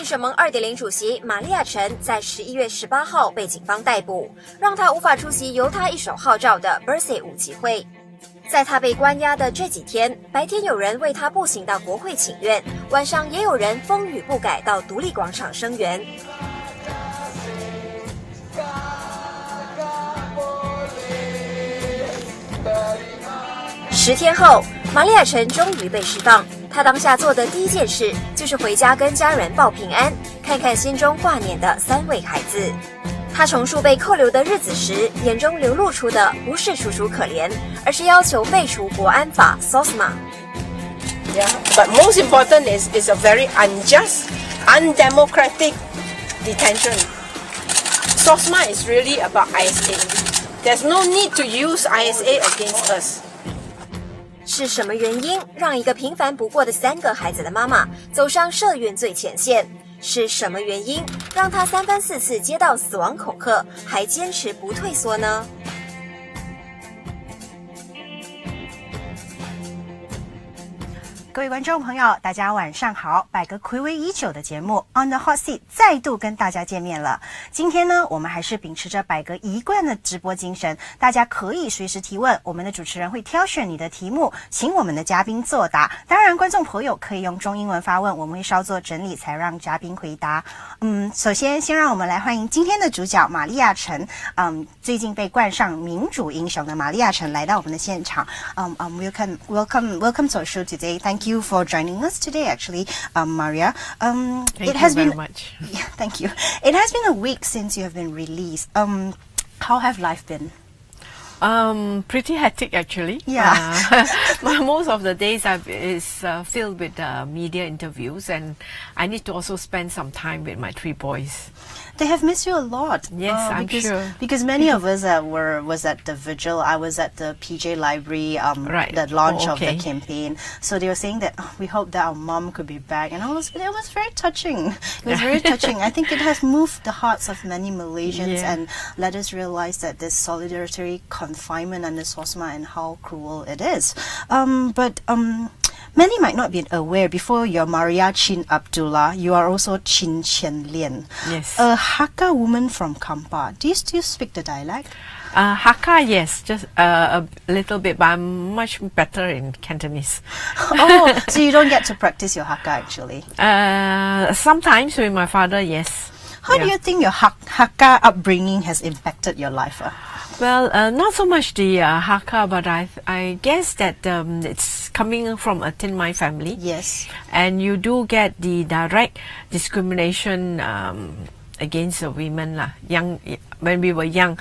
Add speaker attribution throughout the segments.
Speaker 1: 竞选盟2.0主席玛丽亚陈在11月18号被警方逮捕，让她无法出席由她一手号召的 Birthday 舞集会。在她被关押的这几天，白天有人为她步行到国会请愿，晚上也有人风雨不改到独立广场声援。10天后，玛丽亚陈终于被释放。她当下做的第一件事就是回家跟家人报平安，看看心中挂念的3位孩子。她重述被扣留的日子时，眼中流露出的不是楚楚可怜，而是要求废除国安法 SOSMA。Yeah,
Speaker 2: but most important is it's a very unjust, undemocratic detention. SOSMA is really about ISA. There's no need to use ISA against us.
Speaker 1: 是什么原因让一个平凡不过的3个孩子的妈妈走上社运最前线？是什么原因让她3番4次接到死亡恐吓，还坚持不退缩呢？
Speaker 3: 各位观众朋友，大家晚上好！百个睽违已久的节目 On the Hot Seat 再度跟大家见面了。今天呢，我们还是秉持着百个一贯的直播精神，大家可以随时提问，我们的主持人会挑选你的题目，请我们的嘉宾作答。当然，观众朋友可以用中英文发问，我们会稍作整理，才让嘉宾回答。首先让我们来欢迎今天的主角玛丽亚陈。最近被冠上民主英雄的玛丽亚陈来到我们的现场。Welcome to our show today. Thank you for joining us today, actually, Maria.
Speaker 4: Thank you very much.
Speaker 3: Yeah, thank you. It has been a week since you have been released. How have life been?
Speaker 4: Pretty hectic, actually.
Speaker 3: Yeah.
Speaker 4: Most of the days is filled with media interviews, and I need to also spend some time with my 3 boys.
Speaker 3: They have missed you a lot.
Speaker 4: Yes, I'm sure.
Speaker 3: Because many of us was at the vigil. I was at the PJ Library,
Speaker 4: right.
Speaker 3: the launch of
Speaker 4: Okay.
Speaker 3: the campaign. So they were saying that we hope that our mom could be back, and it was very touching. It was very touching. I think it has moved the hearts of many Malaysians and let us realize that this solitary confinement under SOSMA and how cruel it is. Many might not be aware, before you're Maria Chin Abdullah, you are also Chin Chen Lien.
Speaker 4: Yes.
Speaker 3: A Hakka woman from Kampar. Do you still speak the dialect?
Speaker 4: Hakka, yes, just a little bit, but I'm much better in Cantonese.
Speaker 3: Oh, so you don't get to practice your Hakka actually?
Speaker 4: Sometimes with my father, yes.
Speaker 3: How do you think your Hakka upbringing has impacted your life?
Speaker 4: Well, not so much the Hakka, but I guess that it's coming from a Tin Mai family.
Speaker 3: Yes.
Speaker 4: And you do get the direct discrimination against the women young when we were young,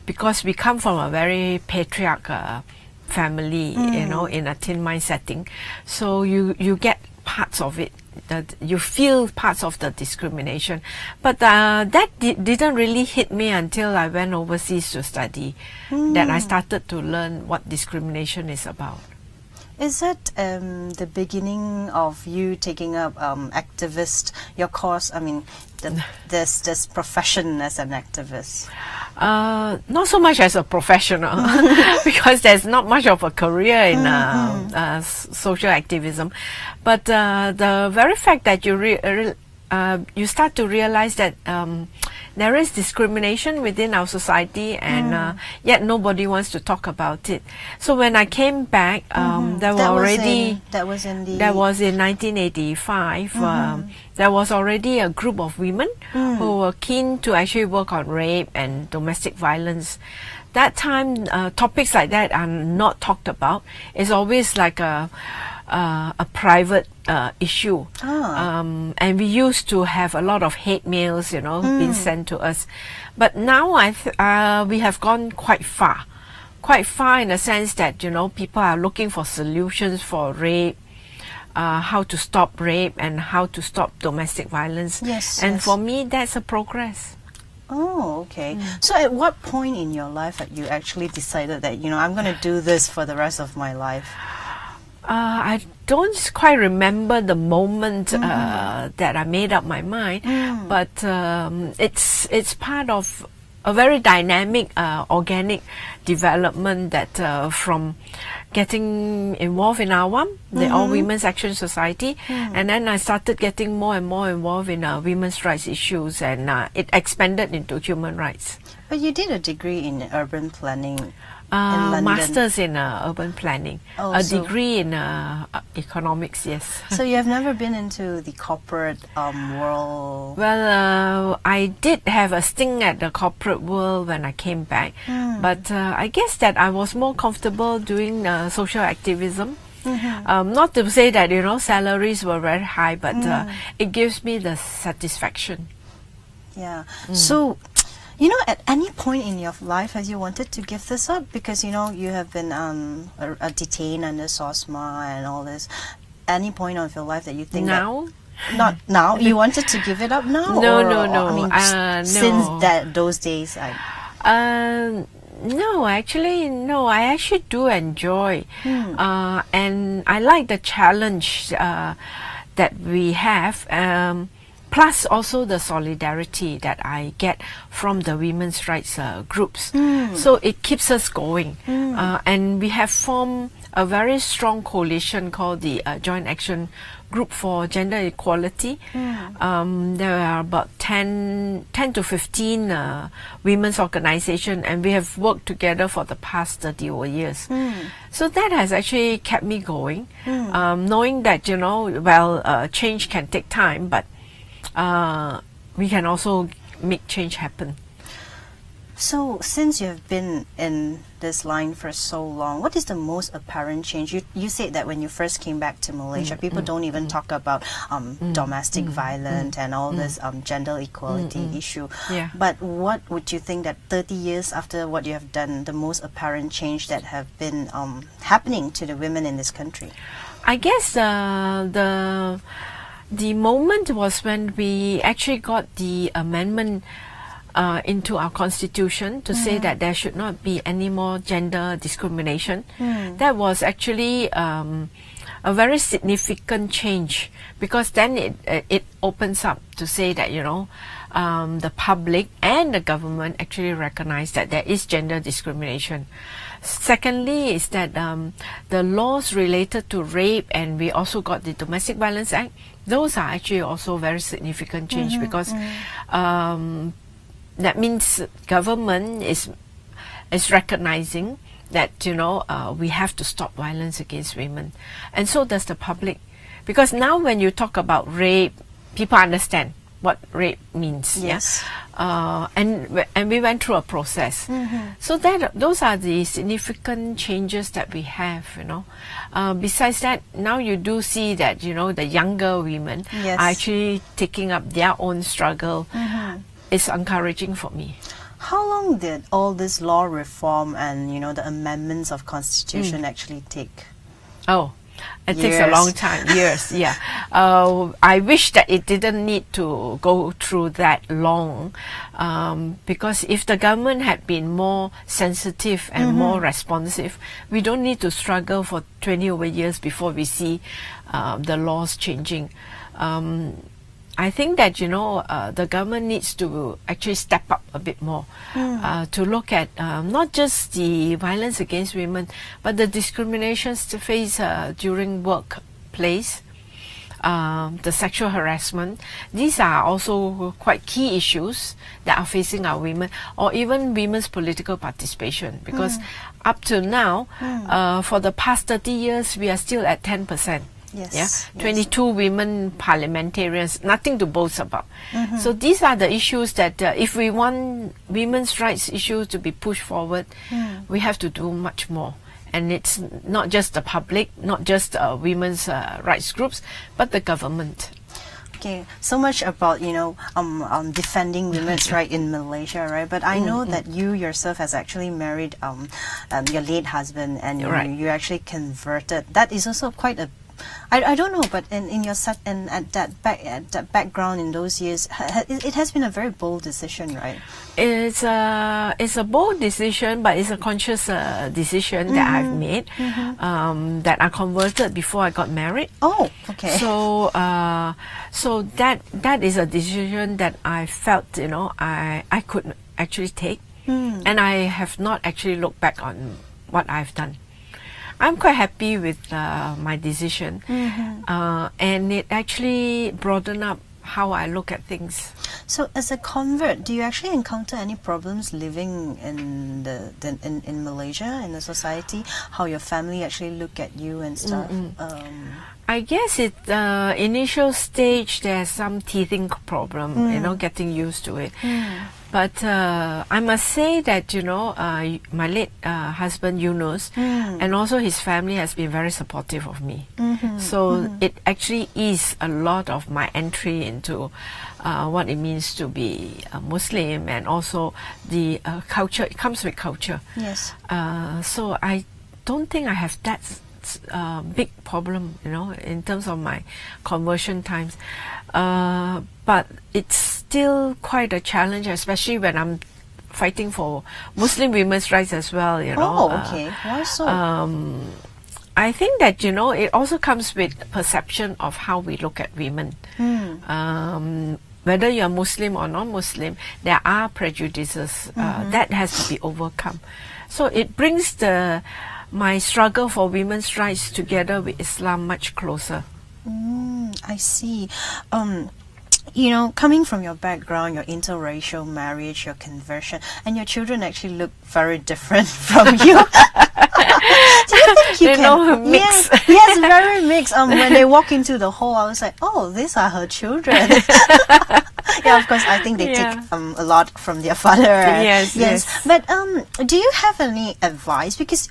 Speaker 4: because we come from a very patriarchal family, you know, in a Tin Mai setting. So you get parts of it. That you feel parts of the discrimination, but that didn't really hit me until I went overseas to study. That I started to learn what discrimination is about.
Speaker 3: Is that the beginning of you taking up your course? I mean, this profession as an activist.
Speaker 4: Not so much as a professional, because there's not much of a career in social activism, but the very fact that you start to realize that there is discrimination within our society, and yet nobody wants to talk about it. So when I came back, that was in 1985. There was already a group of women who were keen to actually work on rape and domestic violence. That time, topics like that are not talked about. It's always like a private issue, and we used to have a lot of hate mails, you know, being sent to us. But now we have gone quite far in the sense that, you know, people are looking for solutions for rape, how to stop rape and how to stop domestic violence.
Speaker 3: Yes,
Speaker 4: and
Speaker 3: yes.
Speaker 4: for me, that's a progress.
Speaker 3: Oh, okay. So at what point in your life that you actually decided that, you know, I'm going to do this for the rest of my life?
Speaker 4: I don't quite remember the moment that I made up my mind, but it's part of a very dynamic, organic development that from getting involved in AWAM, the All Women's Action Society, and then I started getting more and more involved in women's rights issues, and it expanded into human rights.
Speaker 3: But you did a degree in urban planning in London.
Speaker 4: Master's in urban planning, a degree in economics, yes.
Speaker 3: So you have never been into the corporate world?
Speaker 4: Well, I did have a sting at the corporate world when I came back, but I guess that I was more comfortable doing social activism. Not to say that, salaries were very high, but it gives me the satisfaction.
Speaker 3: Yeah. So, at any point in your life have you wanted to give this up? Because, you have been detained under SOSMA and all this. Any point of your life that you think
Speaker 4: now?
Speaker 3: Not now. You wanted to give it up now?
Speaker 4: No.
Speaker 3: I mean, since those days.
Speaker 4: No, actually, no. I actually do enjoy, and I like the challenge that we have. Plus also the solidarity that I get from the women's rights groups. So it keeps us going. And we have formed a very strong coalition called the Joint Action Group for Gender Equality. There are about 10 to 15 women's organizations, and we have worked together for the past 30 over years. So that has actually kept me going, knowing that, change can take time, but we can also make change happen.
Speaker 3: So, since you have been in this line for so long, what is the most apparent change? You said that when you first came back to Malaysia, people don't even talk about domestic violence and all this gender equality issue.
Speaker 4: Yeah.
Speaker 3: But what would you think that 30 years after what you have done, the most apparent change that have been happening to the women in this country?
Speaker 4: I guess the moment was when we actually got the amendment into our constitution to say that there should not be any more gender discrimination. That was actually a very significant change, because then it opens up to say that the public and the government actually recognize that there is gender discrimination. Secondly is that the laws related to rape, and we also got the Domestic Violence Act. Those are actually also very significant change, because that means government is recognizing that we have to stop violence against women, and so does the public, because now when you talk about rape, people understand what rape means.
Speaker 3: Yes.
Speaker 4: And we went through a process. So those are the significant changes that we have. Besides that, now you do see that the younger women
Speaker 3: Yes.
Speaker 4: are actually taking up their own struggle. It's encouraging for me.
Speaker 3: How long did all this law reform and the amendments of constitution actually take?
Speaker 4: Oh, it takes a long time, years, yeah. I wish that it didn't need to go through that long, because if the government had been more sensitive and more responsive, we don't need to struggle for 20 over years before we see the laws changing. I think that the government needs to actually step up a bit more to look at not just the violence against women, but the discriminations to face during workplace, the sexual harassment. These are also quite key issues that are facing our women, or even women's political participation, because up to now, for the past 30 years, we are still at 10%.
Speaker 3: Yes.
Speaker 4: 22 women parliamentarians, nothing to boast about. So these are the issues that if we want women's rights issues to be pushed forward, we have to do much more. And it's not just the public, not just women's rights groups, but the government.
Speaker 3: Okay, so much about defending women's right in Malaysia, right? But I know that you yourself has actually married your late husband, and
Speaker 4: Right.
Speaker 3: you actually converted. That is also quite a I don't know, but in your set and at that background in those years, it has been a very bold decision, right?
Speaker 4: It's a bold decision, but it's a conscious decision that I've made. That I converted before I got married.
Speaker 3: Oh, okay.
Speaker 4: So so that is a decision that I felt, you know, I could actually take, and I have not actually looked back on what I've done. I'm quite happy with my decision, and it actually broadened up how I look at things.
Speaker 3: So, as a convert, do you actually encounter any problems living in in Malaysia, in the society? How your family actually look at you and stuff?
Speaker 4: I guess it initial stage there's some teething problem, you know, getting used to it. But I must say that, you know, my late husband Yunus and also his family has been very supportive of me. So it actually eased a lot of my entry into what it means to be a Muslim, and also the culture. It comes with culture.
Speaker 3: Yes.
Speaker 4: So I don't think I have that big problem, you know, in terms of my conversion times. But it's still quite a challenge, especially when I'm fighting for Muslim women's rights as well, you know.
Speaker 3: Oh, okay. Why so?
Speaker 4: I think that, you know, it also comes with perception of how we look at women. Whether you're Muslim or non-Muslim, there are prejudices that has to be overcome. So it brings my struggle for women's rights together with Islam much closer.
Speaker 3: I see. You know, coming from your background, your interracial marriage, your conversion, and your children actually look very different from you. Do you think you can
Speaker 4: mix?
Speaker 3: Yes, very mixed. When they walk into the hall, I was like, oh, these are her children. Yeah, of course, I think they take a lot from their father.
Speaker 4: Yes.
Speaker 3: But do you have any advice? Because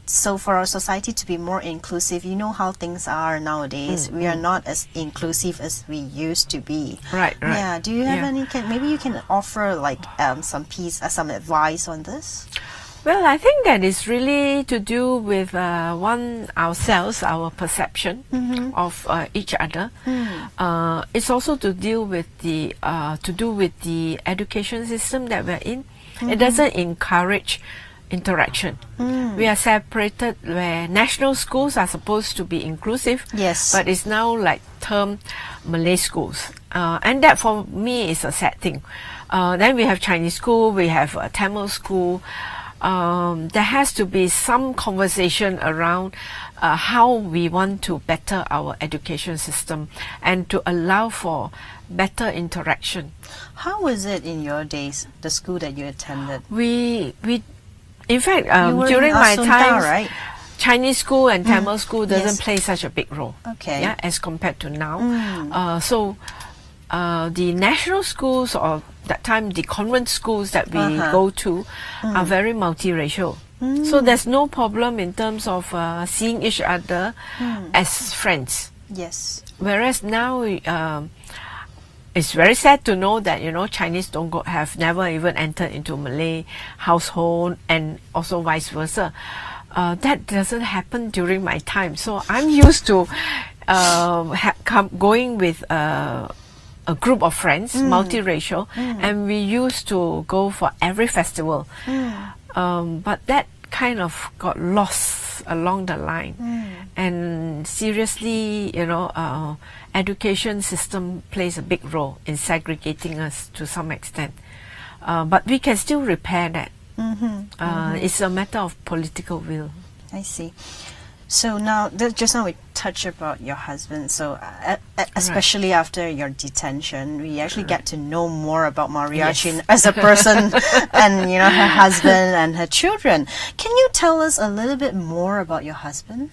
Speaker 3: so for our society to be more inclusive, you know how things are nowadays. We are not as inclusive as we used to be.
Speaker 4: Right.
Speaker 3: Yeah. Do you have any? Maybe you can offer like some advice on this.
Speaker 4: Well, I think that is really to do with ourselves, our perception of each other. It's also to do with the education system that we're in. It doesn't encourage interaction. We are separated where national schools are supposed to be inclusive.
Speaker 3: Yes.
Speaker 4: But it's now like termed Malay schools, and that for me is a sad thing. Then we have Chinese school, we have Tamil school. There has to be some conversation around how we want to better our education system and to allow for better interaction.
Speaker 3: How was it in your days, the school that you attended?
Speaker 4: In fact, during my time, right? Chinese school and Tamil school doesn't play such a big role.
Speaker 3: Okay.
Speaker 4: Yeah, as compared to now. So the national schools, or that time the convent schools that we go to, are very multiracial. So there's no problem in terms of seeing each other as friends.
Speaker 3: Yes.
Speaker 4: Whereas now, it's very sad to know that, you know, Chinese have never even entered into Malay household, and also vice versa. That doesn't happen during my time. So I'm used to going with a group of friends, multiracial, and we used to go for every festival. But that kind of got lost along the line. And seriously, you know, education system plays a big role in segregating us to some extent. But we can still repair that. It's a matter of political will.
Speaker 3: I see. So now, just now we touched about your husband. So especially after your detention, we actually get to know more about Maria Chin as a person, and you know, her husband and her children. Can you tell us a little bit more about your husband?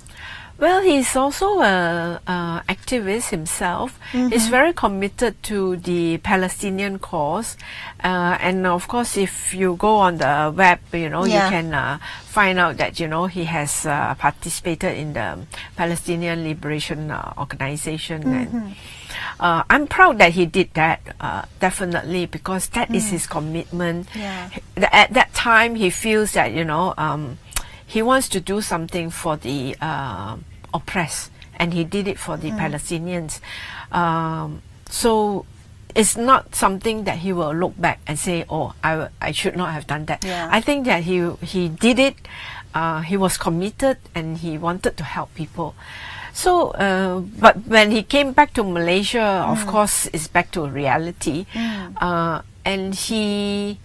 Speaker 4: Well, he's also a activist himself. He's very committed to the Palestinian cause, and of course, if you go on the web, you know, you can find out that, you know, he has participated in the Palestinian Liberation Organization, and I'm proud that he did that. Definitely, because that is his commitment. At that time, he feels that, you know, he wants to do something for the oppressed, and he did it for the Palestinians. So it's not something that he will look back and say, "Oh, I should not have done that."
Speaker 3: Yeah.
Speaker 4: I think that he did it. He was committed and he wanted to help people. So, but when he came back to Malaysia, of course, it's back to reality. And he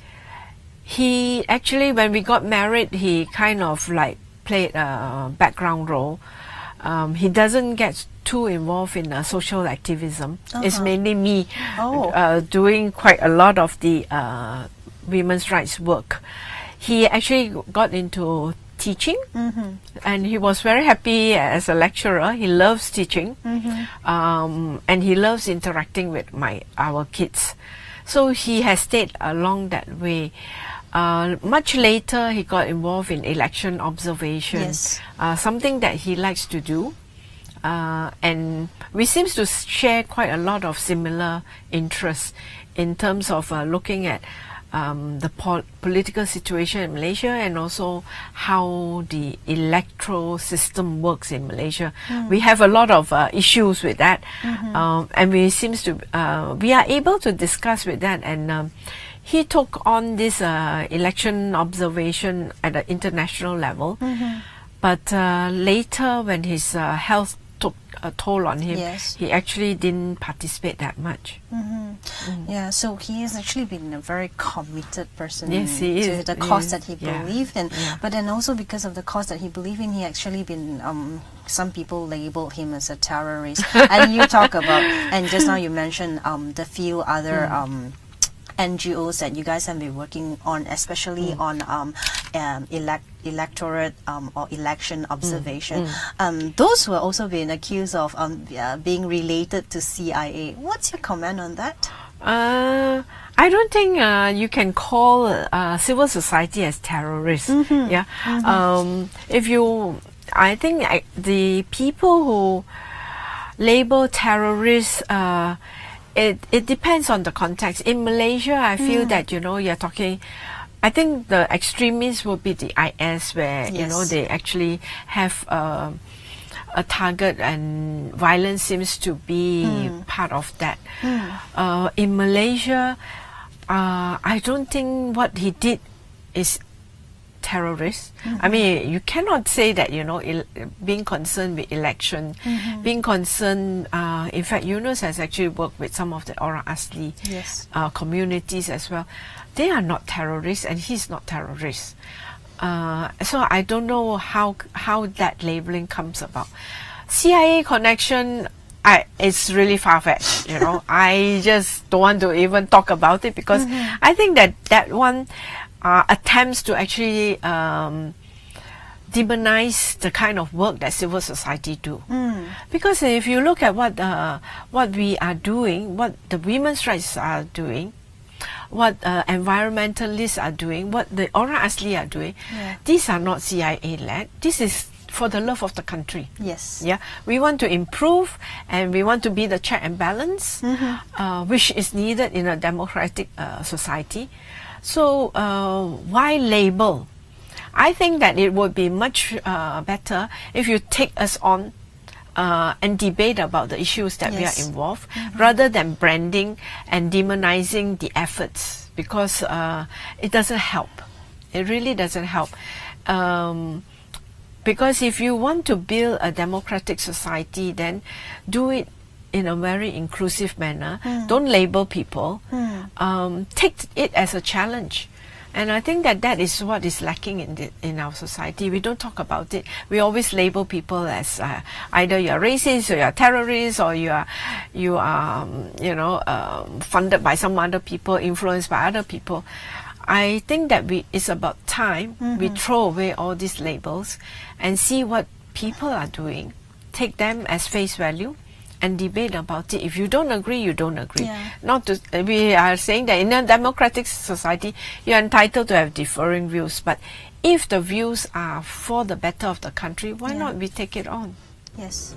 Speaker 4: actually, when we got married, he kind of like played a background role. He doesn't get too involved in social activism. It's mainly me doing quite a lot of the women's rights work. He actually got into teaching, and he was very happy as a lecturer. He loves teaching, and he loves interacting with our kids. So he has stayed along that way. Much later, he got involved in election observation, something that he likes to do. And we seem to share quite a lot of similar interests in terms of looking at the political situation in Malaysia, and also how the electoral system works in Malaysia. We have a lot of issues with that, and we are able to discuss with that. And he took on this election observation at an international level, but later, when his health took a toll on him, he actually didn't participate that much.
Speaker 3: Yeah, so he has actually been a very committed person
Speaker 4: he
Speaker 3: to
Speaker 4: is.
Speaker 3: the cause that he
Speaker 4: Yeah.
Speaker 3: believed in.
Speaker 4: Yeah.
Speaker 3: But then also because of the cause that he believed in, he actually been, some people labeled him as a terrorist. And you talk about, and just now you mentioned the few other NGOs that you guys have been working on, especially on electorate or election observation. Those were also being accused of being related to CIA. What's your comment on that?
Speaker 4: I don't think you can call civil society as terrorists. I think the people who label terrorists, it depends on the context. In Malaysia, I feel that, you're talking, I think the extremists would be the IS, where, they actually have a target, and violence seems to be part of that. In Malaysia, I don't think what he did is terrorist. I mean, you cannot say that, being concerned with election, being concerned, in fact, Yunus has actually worked with some of the Orang Asli communities as well. They are not terrorists, and he's not terrorist. So I don't know how that labeling comes about. CIA connection, it's really far-fetched, I just don't want to even talk about it, because I think that one attempts to actually demonize the kind of work that civil society do. Because if you look at what we are doing, what the women's rights are doing, what environmentalists are doing, what the Orang Asli are doing, these are not CIA-led. This is for the love of the country. We want to improve, and we want to be the check and balance, which is needed in a democratic society. So why label? I think that it would be much better if you take us on and debate about the issues that we are involved, rather than branding and demonizing the efforts, because it doesn't help. It really doesn't help. Because if you want to build a democratic society, then do it in a very inclusive manner. Don't label people. Take it as a challenge. And I think that is what is lacking in our society. We don't talk about it. We always label people as either you're racist, or you're terrorist, or you are funded by some other people, influenced by other people. I think that it's about time we throw away all these labels and see what people are doing. Take them as face value and debate about it. If you don't agree, you don't agree. We are saying that in a democratic society, you're entitled to have differing views. But if the views are for the better of the country, why not we take it on?
Speaker 3: Yes.